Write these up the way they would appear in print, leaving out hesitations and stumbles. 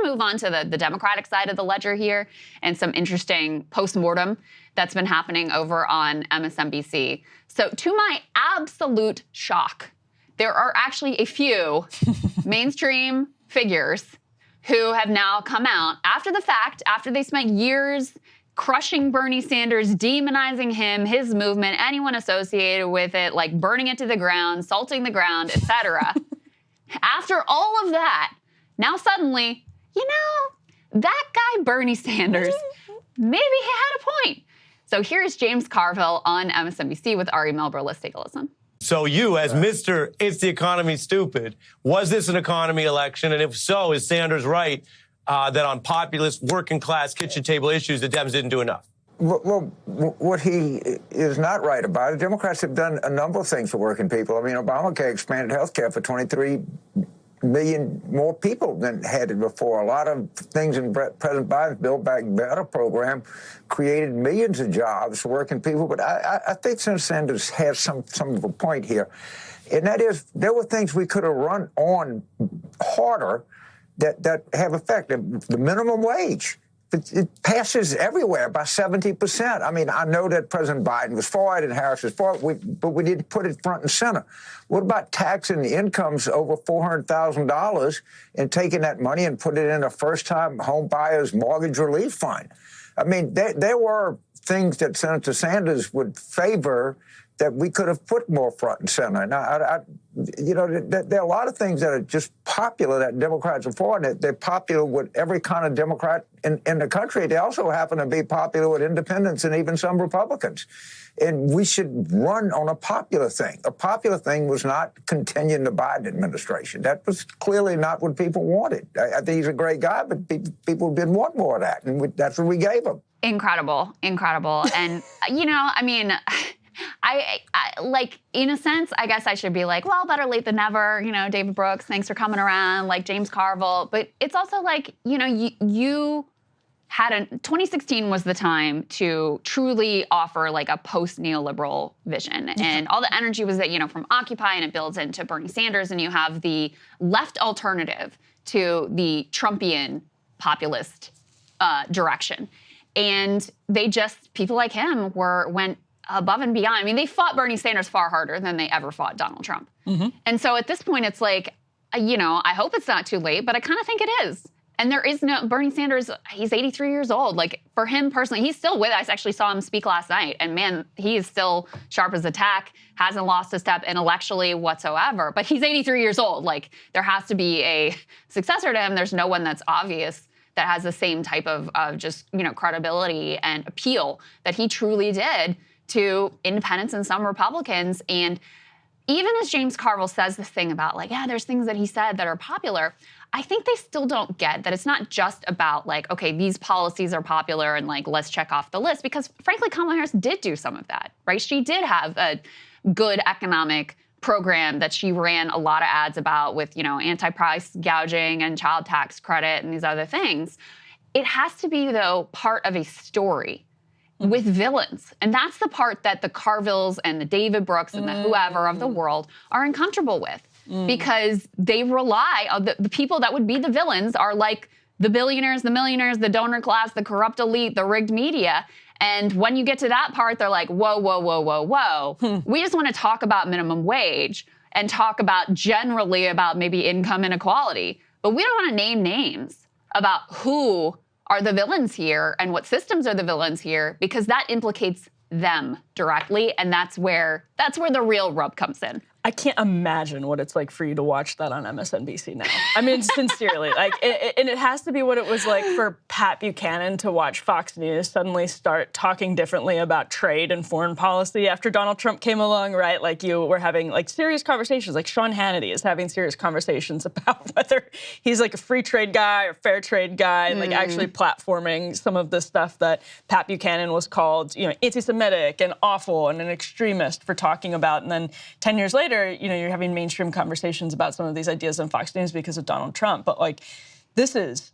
want to move on to the Democratic side of the ledger here and some interesting post-mortem that's been happening over on MSNBC. So to my absolute shock, there are actually a few mainstream figures who have now come out after the fact, after they spent years crushing Bernie Sanders, demonizing him, his movement, anyone associated with it, like burning it to the ground, salting the ground, etc. After all of that, now suddenly, you know, that guy Bernie Sanders, maybe he had a point. So here's James Carville on MSNBC with Ari Melber. Let's take a listen. So you, as Mr. It's the Economy Stupid, was this an economy election? And if so, is Sanders right that on populist, working class, kitchen table issues, the Dems didn't do enough? Well, what he is not right about, Democrats have done a number of things for working people. I mean, Obamacare expanded health care for 23 million more people than had it before. A lot of things in President Biden's Build Back Better program created millions of jobs for working people. But I think Senator Sanders has some of a point here. And that is, there were things we could have run on harder that have effect. The minimum wage. It passes everywhere by 70%. I mean, I know that President Biden was for it and Harris was for it, but we didn't put it front and center. What about taxing the incomes over $400,000 and taking that money and put it in a first-time home buyer's mortgage relief fund? I mean, there were things that Senator Sanders would favor that we could have put more front and center. Now, you know, there are a lot of things that are just popular that Democrats are for, and they're popular with every kind of Democrat in the country. They also happen to be popular with independents and even some Republicans. And we should run on a popular thing. A popular thing was not continuing the Biden administration. That was clearly not what people wanted. I think he's a great guy, but people didn't want more of that, and that's what we gave him. Incredible, incredible. And, you know, I mean, I like, in a sense, I guess I should be like, well, better late than never. You know, David Brooks, thanks for coming around, like James Carville. But it's also like, you know, you had 2016 was the time to truly offer like a post-neoliberal vision. And all the energy was that, you know, from Occupy, and it builds into Bernie Sanders, and you have the left alternative to the Trumpian populist direction. And they just, people like him went above and beyond. I mean, they fought Bernie Sanders far harder than they ever fought Donald Trump. And so at this point, it's like, you know, I hope it's not too late, but I kind of think it is. And there is no, Bernie Sanders, he's 83 years old. Like, for him personally, he's still with us. I actually saw him speak last night. And man, he is still sharp as a tack, hasn't lost a step intellectually whatsoever. But he's 83 years old. Like, there has to be a successor to him. There's no one that's obvious that has the same type of just, you know, credibility and appeal that he truly did to independents and some Republicans. And even as James Carville says this thing about like, yeah, there's things that he said that are popular, I think they still don't get that it's not just about like, okay, these policies are popular and like, let's check off the list. Because frankly, Kamala Harris did do some of that, right? She did have a good economic program that she ran a lot of ads about with, you know, anti-price gouging and child tax credit and these other things. It has to be, though, part of a story with villains. And that's the part that the Carvilles and the David Brooks and the whoever of the world are uncomfortable with. Because they rely on the people that would be the villains are like the billionaires, the millionaires, the donor class, the corrupt elite, the rigged media. And when you get to that part, they're like, whoa, whoa, whoa, whoa, whoa. We just want to talk about minimum wage and talk about generally about maybe income inequality. But we don't want to name names about who are the villains here and what systems are the villains here, because that implicates them directly. And that's where the real rub comes in. I can't imagine what it's like for you to watch that on MSNBC now. I mean, sincerely, like, and it has to be what it was like for Pat Buchanan to watch Fox News suddenly start talking differently about trade and foreign policy after Donald Trump came along, right? Like, you were having like serious conversations, like Sean Hannity is having serious conversations about whether he's like a free trade guy or fair trade guy, and like actually platforming some of the stuff that Pat Buchanan was called, you know, anti-Semitic and awful and an extremist for talking about. And then 10 years later, you know, you're having mainstream conversations about some of these ideas on Fox News because of Donald Trump. But like, this is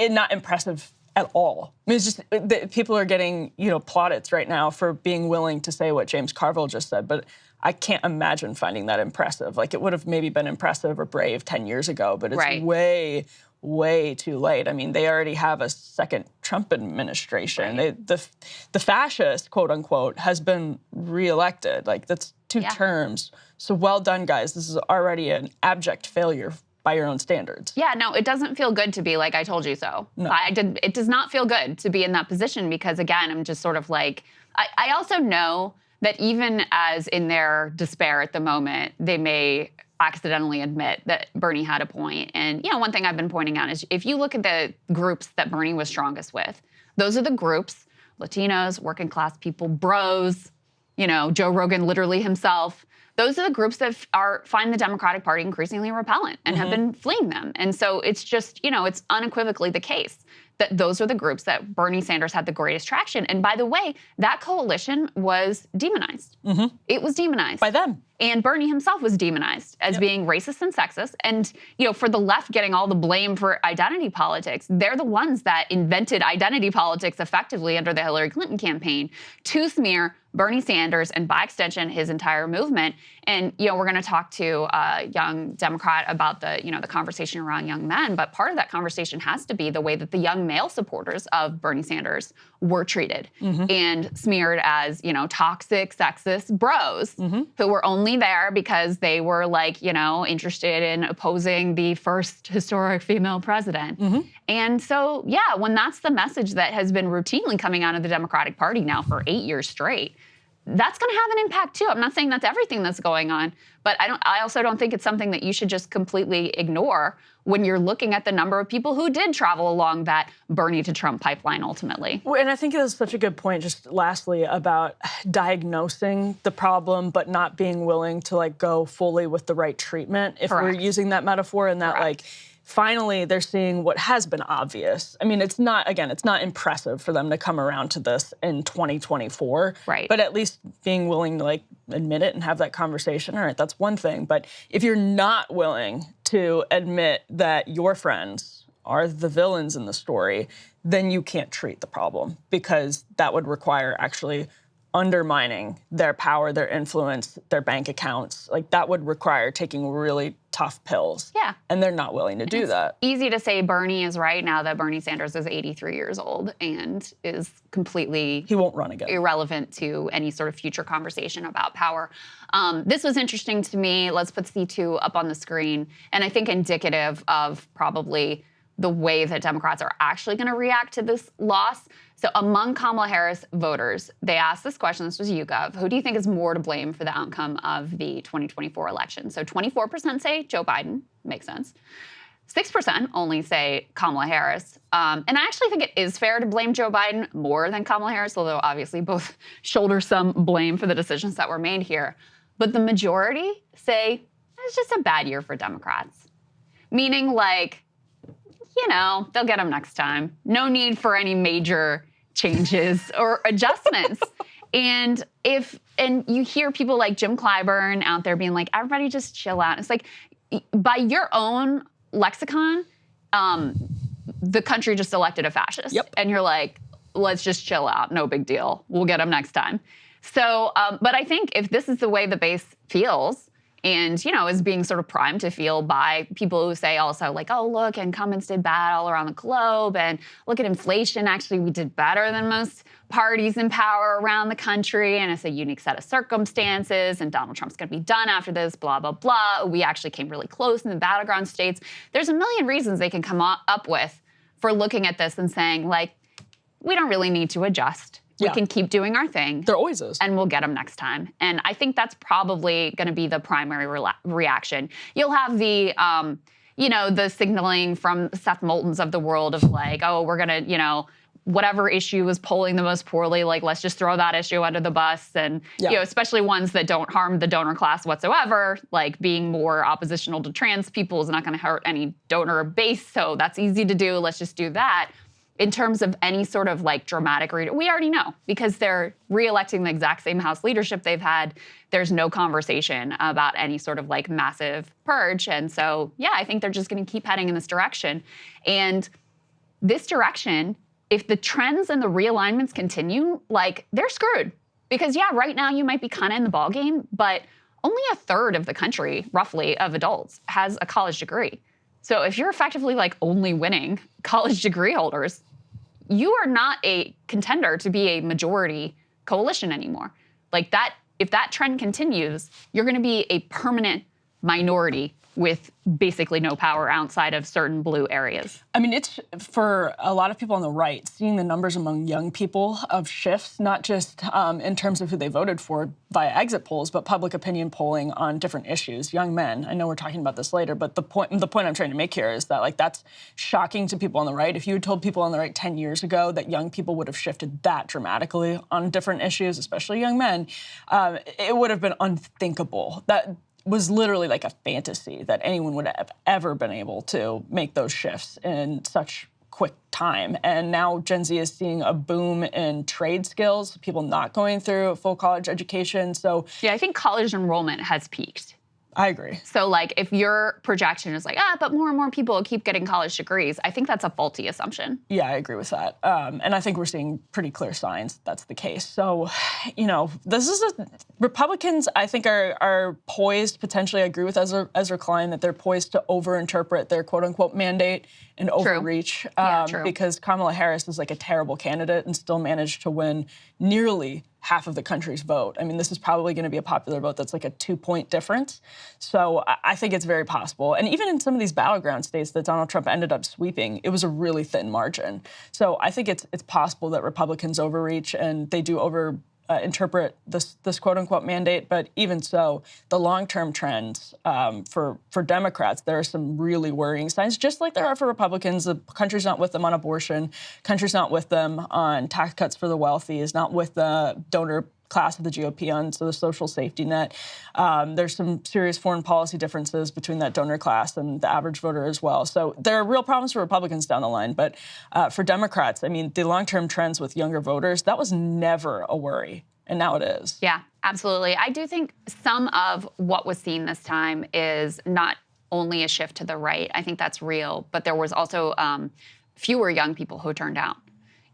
not impressive at all. I mean, it's just people are getting, you know, plaudits right now for being willing to say what James Carville just said. But I can't imagine finding that impressive. Like, it would have maybe been impressive or brave 10 years ago, but it's way, way too late. I mean, they already have a second Trump administration. Right. The fascist, quote unquote, has been reelected. Like, that's 2 terms. So well done, guys. This is already an abject failure by your own standards. Yeah, no, it doesn't feel good to be like, I told you so. No. It does not feel good to be in that position because, again, I'm just sort of like, I also know that even as in their despair at the moment, they may accidentally admit that Bernie had a point. And, one thing I've been pointing out is if you look at the groups that Bernie was strongest with, those are the groups, Latinos, working class people, bros, Joe Rogan literally himself. Those are the groups that find the Democratic Party increasingly repellent and have been fleeing them. And so it's just, it's unequivocally the case that those are the groups that Bernie Sanders had the greatest traction. And by the way, that coalition was demonized. It was demonized. By them. And Bernie himself was demonized as being racist and sexist. And, for the left getting all the blame for identity politics, they're the ones that invented identity politics effectively under the Hillary Clinton campaign to smear Bernie Sanders and, by extension, his entire movement. And, we're going to talk to a young Democrat about the conversation around young men. But part of that conversation has to be the way that the young male supporters of Bernie Sanders were treated and smeared as, toxic, sexist bros who were only there because they were interested in opposing the first historic female president. And so, when that's the message that has been routinely coming out of the Democratic Party now for 8 years straight, that's going to have an impact too. I'm not saying that's everything that's going on, but I also don't think it's something that you should just completely ignore when you're looking at the number of people who did travel along that Bernie to Trump pipeline ultimately. Well, and I think it was such a good point, just lastly, about diagnosing the problem, but not being willing to go fully with the right treatment. If we're using that metaphor, and that finally they're seeing what has been obvious. I mean, it's not impressive for them to come around to this in 2024. Right. But at least being willing to admit it and have that conversation, all right, that's one thing. But if you're not willing to admit that your friends are the villains in the story, then you can't treat the problem, because that would require actually undermining their power, their influence, their bank accounts. That would require taking really tough pills. Yeah. And they're not willing to do that. Easy to say Bernie is right now that Bernie Sanders is 83 years old and is completely he won't run again. Irrelevant to any sort of future conversation about power. This was interesting to me. Let's put C2 up on the screen. And I think indicative of probably the way that Democrats are actually going to react to this loss. So among Kamala Harris voters, they asked this question. This was YouGov. Who do you think is more to blame for the outcome of the 2024 election? So 24% say Joe Biden. Makes sense. 6% only say Kamala Harris. And I actually think it is fair to blame Joe Biden more than Kamala Harris, although obviously both shoulder some blame for the decisions that were made here. But the majority say it's just a bad year for Democrats. Meaning they'll get them next time. No need for any major changes or adjustments. And you hear people like Jim Clyburn out there being like, everybody just chill out. It's like, by your own lexicon, the country just elected a fascist. Yep. And you're like, let's just chill out. No big deal. We'll get them next time. So, but I think if this is the way the base feels, and, is being sort of primed to feel by people who say also oh, look, incumbents did bad all around the globe. And look at inflation. Actually, we did better than most parties in power around the country. And it's a unique set of circumstances. And Donald Trump's going to be done after this, blah, blah, blah. We actually came really close in the battleground states. There's a million reasons they can come up with for looking at this and saying, we don't really need to adjust. We can keep doing our thing. There always is. And we'll get them next time. And I think that's probably going to be the primary reaction. You'll have the, the signaling from Seth Moultons of the world of oh, we're going to, whatever issue is polling the most poorly, let's just throw that issue under the bus. And, especially ones that don't harm the donor class whatsoever, being more oppositional to trans people is not going to hurt any donor base. So that's easy to do. Let's just do that. In terms of any sort of dramatic we already know, because they're re-electing the exact same House leadership they've had. There's no conversation about any sort of massive purge. And so, I think they're just going to keep heading in this direction. And this direction, if the trends and the realignments continue, they're screwed. Because right now you might be kind of in the ballgame, but only a third of the country, roughly, of adults has a college degree. So if you're effectively like only winning college degree holders, you are not a contender to be a majority coalition anymore. Like that, if that trend continues, you're going to be a permanent minority with basically no power outside of certain blue areas. I mean, it's for a lot of people on the right, seeing the numbers among young people of shifts, not just in terms of who they voted for via exit polls, but public opinion polling on different issues. Young men, I know we're talking about this later, but the point I'm trying to make here is that like that's shocking to people on the right. If you had told people on the right 10 years ago that young people would have shifted that dramatically on different issues, especially young men, it would have been unthinkable. That was literally like a fantasy that anyone would have ever been able to make those shifts in such quick time. And now Gen Z is seeing a boom in trade skills, people not going through a full college education. So yeah, I think college enrollment has peaked. I agree. So like if your projection is like, but more and more people keep getting college degrees, I think that's a faulty assumption. Yeah, I agree with that. And I think we're seeing pretty clear signs that's the case. So, you know, Republicans, I think, are poised, potentially, I agree with Ezra Klein, that they're poised to overinterpret their quote-unquote mandate and overreach. True. Because Kamala Harris is like a terrible candidate and still managed to win nearly half of the country's vote. I mean, this is probably going to be a popular vote that's like a 2-point difference. So I think it's very possible. And even in some of these battleground states that Donald Trump ended up sweeping, it was a really thin margin. So I think it's possible that Republicans overreach and they do interpret this quote-unquote mandate, but even so, the long-term trends for Democrats, there are some really worrying signs, just like there are for Republicans. The country's not with them on abortion, country's not with them on tax cuts for the wealthy, is not with the donor class of the GOP on the social safety net. There's some serious foreign policy differences between that donor class and the average voter as well. So there are real problems for Republicans down the line. But for Democrats, I mean, the long-term trends with younger voters, that was never a worry. And now it is. Yeah, absolutely. I do think some of what was seen this time is not only a shift to the right. I think that's real. But there was also fewer young people who turned out.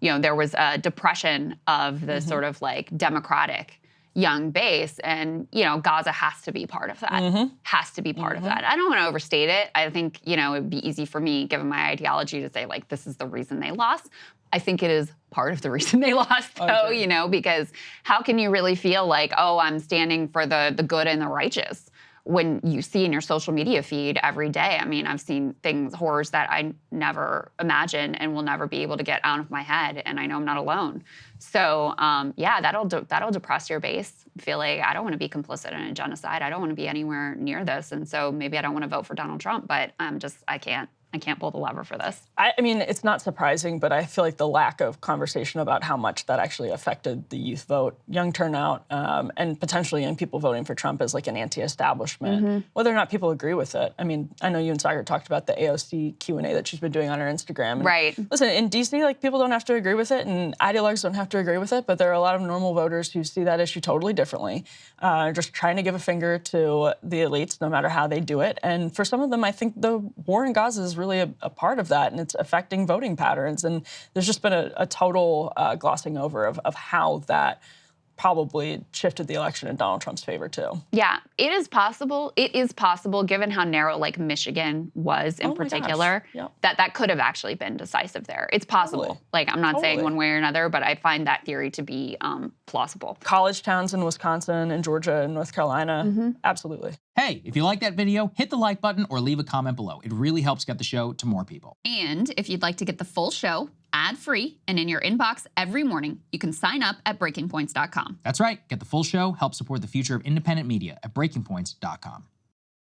You know, there was a depression of the sort of like Democratic young base. And, you know, Gaza has to be part of that. Has to be part of that. I don't want to overstate it. I think, you know, it'd be easy for me, given my ideology, to say, like, this is the reason they lost. I think it is part of the reason they lost, though, you know, because how can you really feel like, oh, I'm standing for the good and the righteous when you see in your social media feed every day? I mean, I've seen horrors that I never imagined and will never be able to get out of my head, and I know I'm not alone. So, yeah, that'll depress your base. Feel like I don't want to be complicit in a genocide. I don't want to be anywhere near this, and so maybe I don't want to vote for Donald Trump, but I can't pull the lever for this. I mean, it's not surprising, but I feel like the lack of conversation about how much that actually affected the youth vote, young turnout, and potentially young people voting for Trump as like an anti-establishment, whether or not people agree with it. I mean, I know you and Saagar talked about the AOC Q&A that she's been doing on her Instagram. And right. Listen, in D.C., like, people don't have to agree with it, and ideologues don't have to agree with it, but there are a lot of normal voters who see that issue totally differently, just trying to give a finger to the elites, no matter how they do it. And for some of them, I think the war in Gaza is really a part of that, and it's affecting voting patterns. And there's just been a total glossing over of how that probably shifted the election in Donald Trump's favor, too. Yeah, it is possible. It is possible, given how narrow, like, Michigan was in particular, that could have actually been decisive there. It's possible. Totally. Like, I'm not saying one way or another, but I find that theory to be plausible. College towns in Wisconsin and Georgia and North Carolina, absolutely. Hey, if you like that video, hit the like button or leave a comment below. It really helps get the show to more people. And if you'd like to get the full show ad-free and in your inbox every morning, you can sign up at breakingpoints.com. That's right. Get the full show, help support the future of independent media at breakingpoints.com.